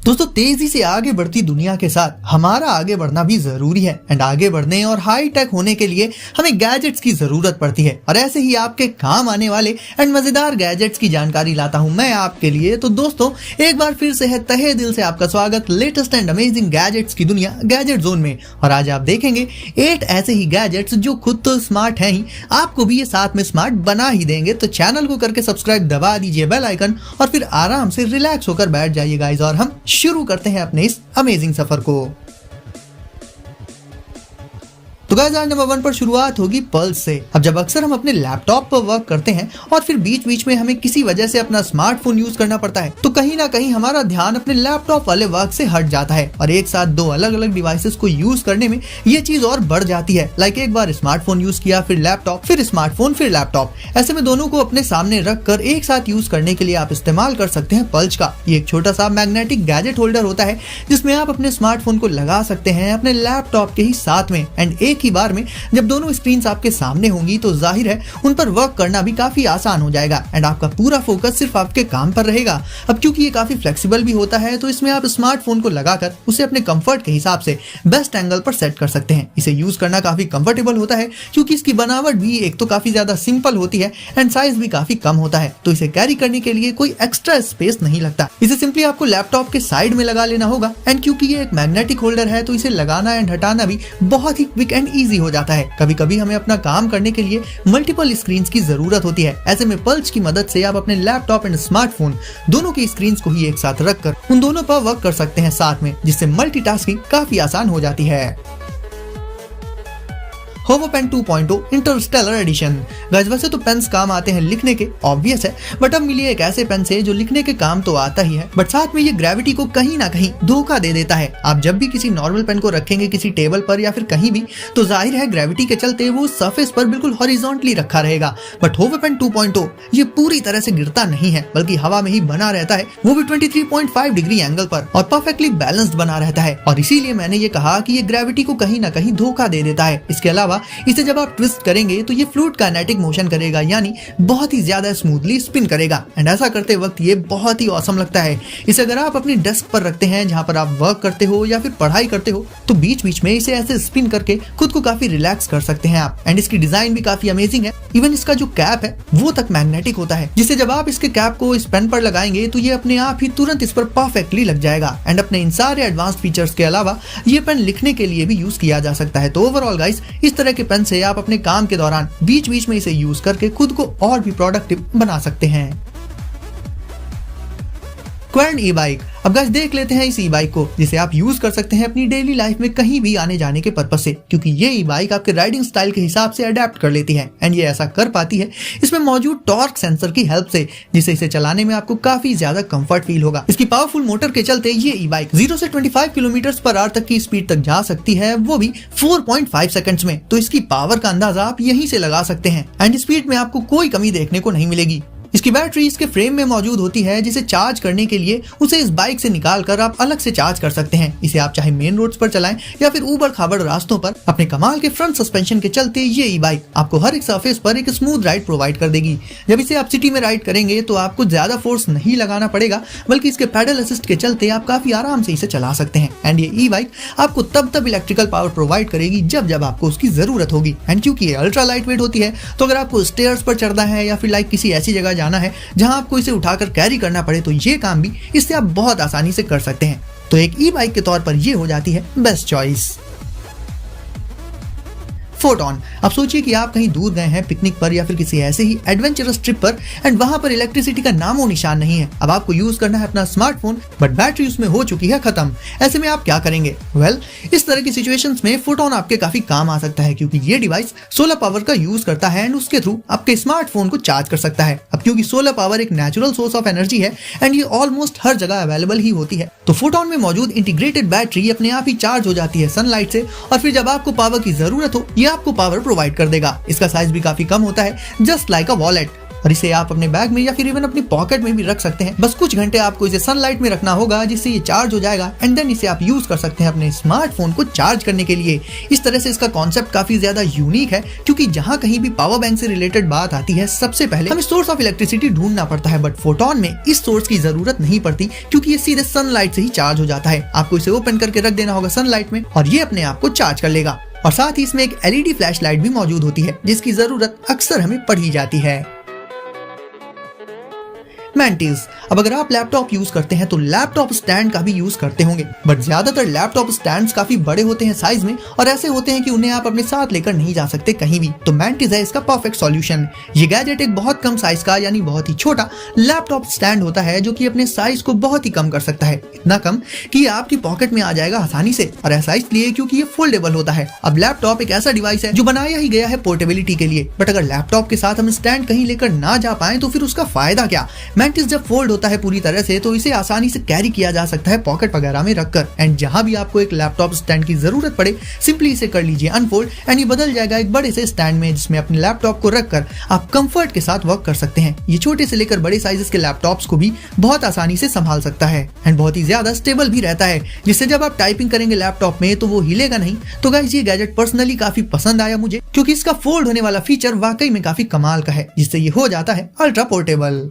दोस्तों तेजी से आगे बढ़ती दुनिया के साथ हमारा आगे बढ़ना भी जरूरी है एंड आगे बढ़ने और हाई टेक होने के लिए हमें गैजेट्स की जरूरत पड़ती है और ऐसे ही आपके काम आने वाले एंड मजेदार गैजेट्स की जानकारी लाता हूं मैं आपके लिए। तो दोस्तों एक बार फिर से है तहे दिल से आपका स्वागत लेटेस्ट एंड अमेजिंग गैजेट्स की दुनिया गैजेट जोन में। और आज आप देखेंगे 8 ऐसे ही गैजेट्स जो खुद तो स्मार्ट हैं ही, आपको भी ये साथ में स्मार्ट बना ही देंगे। तो चैनल को करके सब्सक्राइब दबा दीजिए बेल आइकन और फिर आराम से रिलैक्स होकर बैठ जाइए गाइस और हम शुरू करते हैं अपने इस अमेजिंग सफर को। तो गाइस आज नंबर 1 पर शुरुआत होगी पल्स से। अब जब अक्सर हम अपने लैपटॉप पर वर्क करते हैं और फिर बीच बीच में हमें किसी वजह से अपना स्मार्टफोन यूज करना पड़ता है तो कहीं ना कहीं हमारा ध्यान अपने लैपटॉप वाले वर्क से हट जाता है और एक साथ 2 अलग अलग डिवाइसेस को यूज करने में ये चीज और बढ़ जाती है। लाइक एक बार स्मार्टफोन यूज किया, फिर लैपटॉप, फिर स्मार्टफोन, फिर लैपटॉप। ऐसे में दोनों को अपने सामने रख कर एक साथ यूज करने के लिए आप इस्तेमाल कर सकते हैं पल्स का। ये एक छोटा सा मैग्नेटिक गैजेट होल्डर होता है जिसमें आप अपने स्मार्टफोन को लगा सकते हैं अपने लैपटॉप के ही साथ में एंड एक ही बार में जब दोनों स्क्रीन्स आपके सामने होंगी तो जाहिर है उन पर वर्क करना भी काफी आसान हो जाएगा एंड आपका पूरा फोकस सिर्फ आपके काम पर रहेगा। अब क्योंकि ये काफी फ्लेक्सिबल भी होता है तो इसमें आप स्मार्टफोन को लगाकर उसे अपने कंफर्ट के हिसाब से बेस्ट एंगल पर सेट कर सकते हैं। इसे यूज करना काफी कंफर्टेबल होता है क्योंकि इसकी बनावट भी एक तो काफी ज्यादा सिंपल होती है एंड साइज भी काफी कम होता है, तो इसे कैरी करने के लिए कोई एक्स्ट्रा स्पेस नहीं लगता। इसे सिंपली आपको लैपटॉप के साइड में लगा लेना होगा एंड क्योंकि ये एक मैग्नेटिक होल्डर है तो इसे लगाना एंड हटाना भी बहुत ही क्विक एंड ईजी हो जाता है। कभी कभी हमें अपना काम करने के लिए मल्टीपल स्क्रीन्स की जरूरत होती है। ऐसे में पल्स की मदद से आप अपने लैपटॉप एंड स्मार्टफोन दोनों की स्क्रीन्स को ही एक साथ रखकर उन दोनों पर वर्क कर सकते हैं साथ में, जिससे मल्टीटास्किंग काफी आसान हो जाती है। होवो पेन 2.0 इंटरस्टेलर एडिशन। गाइस वैसे तो पेन्स काम आते हैं लिखने के, ऑब्वियस है, बट अब मिली एक ऐसे पेन से जो लिखने के काम तो आता ही है बट साथ में ये ग्रेविटी को कहीं ना कहीं धोखा दे देता है। आप जब भी किसी नॉर्मल पेन को रखेंगे किसी टेबल पर या फिर कहीं भी तो जाहिर है ग्रेविटी के चलते वो सरफेस पर बिल्कुल हॉरिजॉन्टली रखा रहेगा, बट होवो पेन 2.0 ये पूरी तरह से गिरता नहीं है बल्कि हवा में ही बना रहता है, वो भी 23.5 डिग्री एंगल पर और परफेक्टली बैलेंस्ड बना रहता है। और इसीलिए मैंने ये कहा कि ये ग्रेविटी को कहीं ना कहीं धोखा दे देता है। इसके अलावा इसे जब आप ट्विस्ट करेंगे तो ये फ्लूइड काइनेटिक मोशन करेगा, यानी बहुत ही ज्यादा स्मूथली स्पिन करेगा एंड ऐसा करते वक्त ये बहुत ही ऑसम लगता है। इसे अगर आप अपनी डेस्क पर रखते हैं जहां पर आप वर्क करते हो या फिर पढ़ाई करते हो तो बीच बीच में इसे ऐसे स्पिन करके खुद को काफी रिलैक्स कर सकते हैं आप। एंड इसकी डिजाइन भी काफी अमेजिंग है। इवन इसका जो कैप है वो तक मैग्नेटिक होता है, जिससे जब आप इसके कैप को इस पेन पर लगाएंगे तो ये अपने आप ही तुरंत इस पर परफेक्टली लग जाएगा। एंड अपने इन सारे एडवांस फीचर्स के अलावा ये पेन लिखने के लिए भी यूज किया जा सकता है। तो ओवरऑल गाइस इस तरह के पेन से आप अपने काम के दौरान बीच बीच में इसे यूज करके खुद को और भी प्रोडक्टिव बना सकते हैं। क्वेर्न ई बाइक। अब गाइस देख लेते हैं इस ई बाइक को जिसे आप यूज कर सकते हैं अपनी डेली लाइफ में कहीं भी आने जाने के पर्पस से, क्योंकि ये ई बाइक आपके राइडिंग स्टाइल के हिसाब से अडेप्ट कर लेती है एंड ये ऐसा कर पाती है इसमें मौजूद टॉर्क सेंसर की हेल्प से, जिससे इसे चलाने में आपको काफी ज्यादा कंफर्ट फील होगा। इसकी पावरफुल मोटर के चलते ये ई बाइक 0 से 25 किलोमीटर/आवर तक की स्पीड तक जा सकती है, वो भी 4.5 सेकंड्स में। तो इसकी पावर का अंदाजा आप यहीं से लगा सकते हैं एंड स्पीड में आपको कोई कमी देखने को नहीं मिलेगी। इसकी बैटरी इसके फ्रेम में मौजूद होती है, जिसे चार्ज करने के लिए उसे इस बाइक से निकाल कर आप अलग से चार्ज कर सकते हैं। इसे आप चाहे मेन रोड्स पर चलाएं या फिर ऊबड़ खाबड़ रास्तों पर। अपने कमाल के फ्रंट सस्पेंशन के चलते ये ई बाइक आपको हर एक सरफेस पर एक स्मूथ राइड प्रोवाइड कर देगी। जब इसे आप सिटी में राइड करेंगे तो आपको ज्यादा फोर्स नहीं लगाना पड़ेगा, बल्कि इसके पैडल असिस्ट के चलते आप काफी आराम से इसे चला सकते हैं। एंड ये ई बाइक आपको तब इलेक्ट्रिकल पावर प्रोवाइड करेगी जब जब आपको उसकी जरूरत होगी। एंड क्योंकि ये अल्ट्रा लाइट वेट होती है तो अगर आपको स्टेयर्स पर चढ़ना है या फिर लाइक किसी ऐसी जगह जाना है जहां आपको इसे उठाकर कैरी करना पड़े तो ये काम भी इससे आप बहुत आसानी से कर सकते हैं। तो एक ई बाइक के तौर पर ये हो जाती है बेस्ट चॉइस। फोटोन। अब सोचिए कि आप कहीं दूर गए हैं पिकनिक पर या फिर किसी ऐसे ही एडवेंचरस ट्रिप पर एंड वहां पर इलेक्ट्रिसिटी का नामो निशान नहीं है। अब आपको यूज करना है अपना स्मार्टफोन बट बैटरी उसमें हो चुकी है खत्म। ऐसे में आप क्या करेंगे? वेल, इस तरह की सिचुएशंस में फोटोन आपके काफी काम आ सकता है, क्योंकि ये डिवाइस सोलर पावर का यूज करता है एंड उसके थ्रू आपके स्मार्टफोन को चार्ज कर सकता है। अब क्योंकि सोलर पावर एक नेचुरल सोर्स ऑफ एनर्जी है एंड ये ऑलमोस्ट हर जगह अवेलेबल ही होती है, तो फोटोन में मौजूद इंटीग्रेटेड बैटरी अपने आप ही चार्ज हो जाती है सनलाइट से और फिर जब आपको पावर की जरूरत हो ये आपको पावर प्रोवाइड कर देगा। इसका साइज भी काफी कम होता है, जस्ट लाइक अ वॉलेट। और इसे आप अपने बैग में या फिर इवन अपनी पॉकेट में भी रख सकते हैं। बस कुछ घंटे आपको इसे सनलाइट में रखना होगा जिससे ये चार्ज हो जाएगा एंड देन इसे आप यूज कर सकते हैं अपने स्मार्टफोन को चार्ज करने के लिए। इस तरह से इसका कॉन्सेप्ट काफी ज्यादा यूनिक है, क्योंकि जहां कहीं भी पावर बैंक से रिलेटेड बात आती है सबसे पहले हमें सोर्स ऑफ इलेक्ट्रिसिटी ढूंढना पड़ता है, बट फोटोन में इस सोर्स की जरूरत नहीं पड़ती क्योंकि ये सीधे सनलाइट से ही चार्ज हो जाता है। आपको इसे ओपन करके रख देना होगा सनलाइट में और ये अपने आप को चार्ज कर लेगा। और साथ ही इसमें एक LED फ्लैश लाइट भी मौजूद होती है जिसकी जरूरत अक्सर हमें पड़ी जाती है। मैंटिस, अब अगर आप लैपटॉप यूज करते हैं तो लैपटॉप स्टैंड का भी यूज करते होंगे, बट ज्यादातर लैपटॉप स्टैंड्स काफी बड़े होते हैं साइज में और ऐसे होते हैं कि उन्हें आप अपने साथ लेकर नहीं जा सकते कहीं भी। तो मैंटिस है इसका परफेक्ट सॉल्यूशन। ये गैजेट एक बहुत कम साइज का यानी बहुत ही छोटा लैपटॉप स्टैंड होता है जो कि अपने साइज को बहुत ही कम कर सकता है, इतना कम कि ये आपकी पॉकेट में आ जाएगा आसानी से। और ऐसा इसलिए क्योंकि ये फोल्डेबल होता है। अब लैपटॉप एक ऐसा डिवाइस है जो बनाया ही गया है पोर्टेबिलिटी के लिए, बट अगर लैपटॉप के साथ हम स्टैंड कहीं लेकर ना जा पाए तो फिर उसका फायदा क्या। मैंटिस जब फोल्ड होता है पूरी तरह से तो इसे आसानी से कैरी किया जा सकता है पॉकेट वगैरह में रखकर, एंड जहां भी आपको एक लैपटॉप स्टैंड की जरूरत पड़े सिंपली इसे कर लीजिए अनफोल्ड एंड ये बदल जाएगा एक बड़े से स्टैंड में जिसमें अपने लैपटॉप को रखकर आप कंफर्ट के साथ वर्क कर सकते हैं। ये छोटे से लेकर बड़े साइजेस के लैपटॉप्स को भी बहुत आसानी से संभाल सकता है एंड बहुत ही ज्यादा स्टेबल भी रहता है, जिससे जब आप टाइपिंग करेंगे लैपटॉप में तो वो हिलेगा नहीं। तो गाइस ये गैजेट पर्सनली काफी पसंद आया मुझे, क्योंकि इसका फोल्ड होने वाला फीचर वाकई में काफी कमाल का है, जिससे ये हो जाता है अल्ट्रा पोर्टेबल।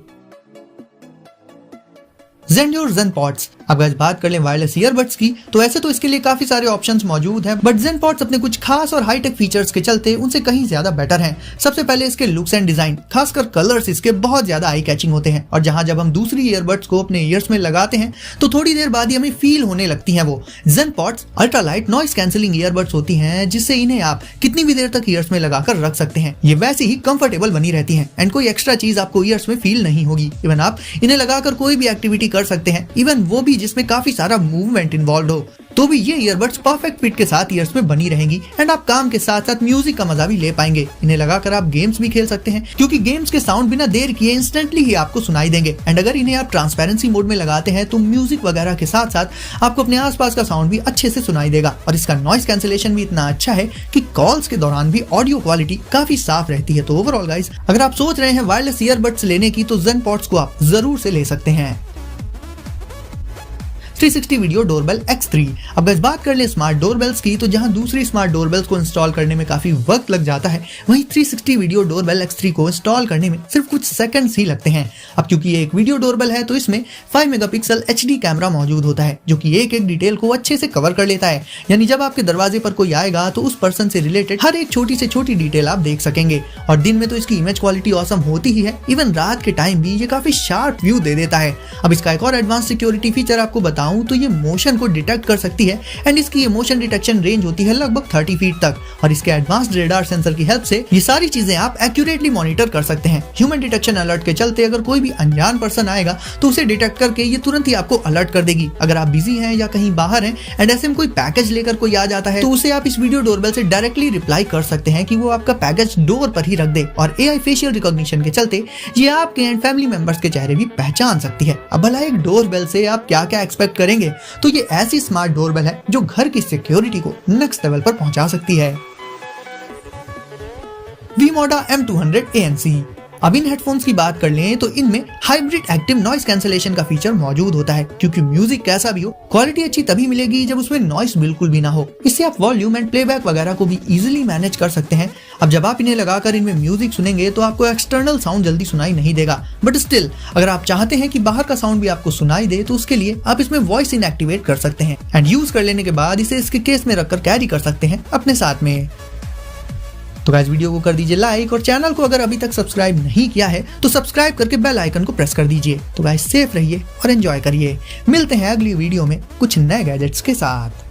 Zendur ZenPods, अब अगर बात कर लें वायरलेस ईयरबड्स की तो ऐसे तो इसके लिए काफी सारे ऑप्शंस मौजूद हैं, बट ZenPods अपने कुछ खास और हाईटेक फीचर्स के चलते उनसे कहीं ज्यादा बेटर हैं। सबसे पहले इसके लुक्स एंड डिजाइन, खासकर कलर्स इसके बहुत ज्यादा आई कैचिंग होते हैं और जहां जब हम दूसरी ईयरबड्स को अपने ईयर्स में लगाते हैं तो थोड़ी देर बाद ही हमें फील होने लगती हैं वो। ZenPods ultra light noise cancelling earbuds होती हैं, जिससे इन्हें आप कितनी भी देर तक ईयर्स में लगाकर रख सकते हैं। ये वैसे ही कंफर्टेबल बनी रहती हैं एंड कोई एक्स्ट्रा चीज आपको ईयर्स में फील नहीं होगी। इवन आप इन्हें लगाकर कोई भी एक्टिविटी कर सकते हैं, इवन वो भी जिसमें काफी सारा मूवमेंट इन्वॉल्व हो, तो भी ये ईयरबड्स परफेक्ट फिट के साथ ईयर्स में बनी रहेंगी एंड आप काम के साथ साथ म्यूजिक का मजा भी ले पाएंगे। इन्हें लगाकर आप गेम्स भी खेल सकते हैं, क्योंकि गेम्स के साउंड बिना देर किए इंस्टेंटली ही आपको सुनाई देंगे एंड अगर इन्हें आप ट्रांसपेरेंसी मोड में लगाते हैं तो म्यूजिक वगैरह के साथ साथ आपको अपने आसपास का साउंड भी अच्छे से सुनाई देगा। और इसका नॉइस कैंसिलेशन भी इतना अच्छा है कि कॉल्स के दौरान भी ऑडियो क्वालिटी काफी साफ रहती है। तो ओवरऑल गाइस, अगर आप सोच रहे हैं वायरलेस ईयरबड्स लेने की तो ZenPods को आप जरूर से ले सकते हैं। 360 वीडियो डोरबेल X3, अब इस बात कर ले स्मार्ट डोरबेल्स की तो जहां दूसरी स्मार्ट डोरबेल्स को इंस्टॉल करने में काफी वक्त लग जाता है, वहीं 360 वीडियो डोरबेल X3 को इंस्टॉल करने में सिर्फ कुछ सेकंड्स ही लगते हैं। अब क्योंकि ये एक वीडियो डोरबेल है तो इसमें 5 मेगापिक्सल HD कैमरा मौजूद होता है जो कि एक एक डिटेल को अच्छे से कवर कर लेता है। यानी जब आपके दरवाजे पर कोई आएगा तो उस पर्सन से रिलेटेड हर एक छोटी से छोटी डिटेल आप देख सकेंगे। और दिन में तो इसकी इमेज क्वालिटी ऑसम होती ही है, इवन रात के टाइम भी ये काफी शार्प व्यू दे देता है। अब इसका एक और एडवांस सिक्योरिटी फीचर आपको बताऊं तो ये मोशन को डिटेक्ट कर सकती है एंड इसकी ये मोशन डिटेक्शन रेंज होती है लगभग 30 फीट तक। और इसके एडवांस्ड रेडार सेंसर की हेल्प से ये सारी चीजें आप एक्यूरेटली मॉनिटर कर सकते हैं। ह्यूमन डिटेक्शन अलर्ट के चलते अगर कोई भी अनजान पर्सन आएगा तो उसे डिटेक्ट करके ये तुरंत ही आपको अलर्ट कर देगी। अगर आप बिजी हैं या कहीं बाहर हैं एंड ऐसे में कोई पैकेज लेकर कोई आ जाता है तो उसे आप इस वीडियो डोरबेल से डायरेक्टली रिप्लाई कर सकते हैं कि वो आपका पैकेज डोर पर ही रख दे। और AI फेशियल रिकॉग्निशन के चलते ये आपके एंड फैमिली मेंबर्स के चेहरे भी पहचान सकती है। अब भला एक डोरबेल से आप क्या क्या एक्सपेक्ट करेंगे, तो ये ऐसी स्मार्ट डोरबेल है जो घर की सिक्योरिटी को नेक्स्ट लेवल पर पहुंचा सकती है। Vimoda M200 ANC, अब इन हेडफोन्स की बात कर लें तो इनमें हाइब्रिड एक्टिव नॉइस कैंसिलेशन का फीचर मौजूद होता है, क्योंकि म्यूजिक कैसा भी हो क्वालिटी अच्छी तभी मिलेगी जब उसमें नॉइस बिल्कुल भी ना हो। इससे आप वॉल्यूम एंड प्लेबैक वगैरह को भी इजीली मैनेज कर सकते हैं। अब जब आप इन्हें लगाकर इनमें म्यूजिक सुनेंगे तो आपको एक्सटर्नल साउंड जल्दी सुनाई नहीं देगा, बट स्टिल अगर आप चाहते हैं कि बाहर का साउंड भी आपको सुनाई दे तो उसके लिए आप इसमें वॉइस इन एक्टिवेट कर सकते हैं एंड यूज कर लेने के बाद इसे इसके केस में रखकर कैरी कर सकते हैं अपने साथ में। तो गाइस वीडियो को कर दीजिए लाइक और चैनल को अगर अभी तक सब्सक्राइब नहीं किया है तो सब्सक्राइब करके बेल आइकन को प्रेस कर दीजिए। तो गाइस सेफ रहिए और एंजॉय करिए। मिलते हैं अगली वीडियो में कुछ नए गैजेट्स के साथ।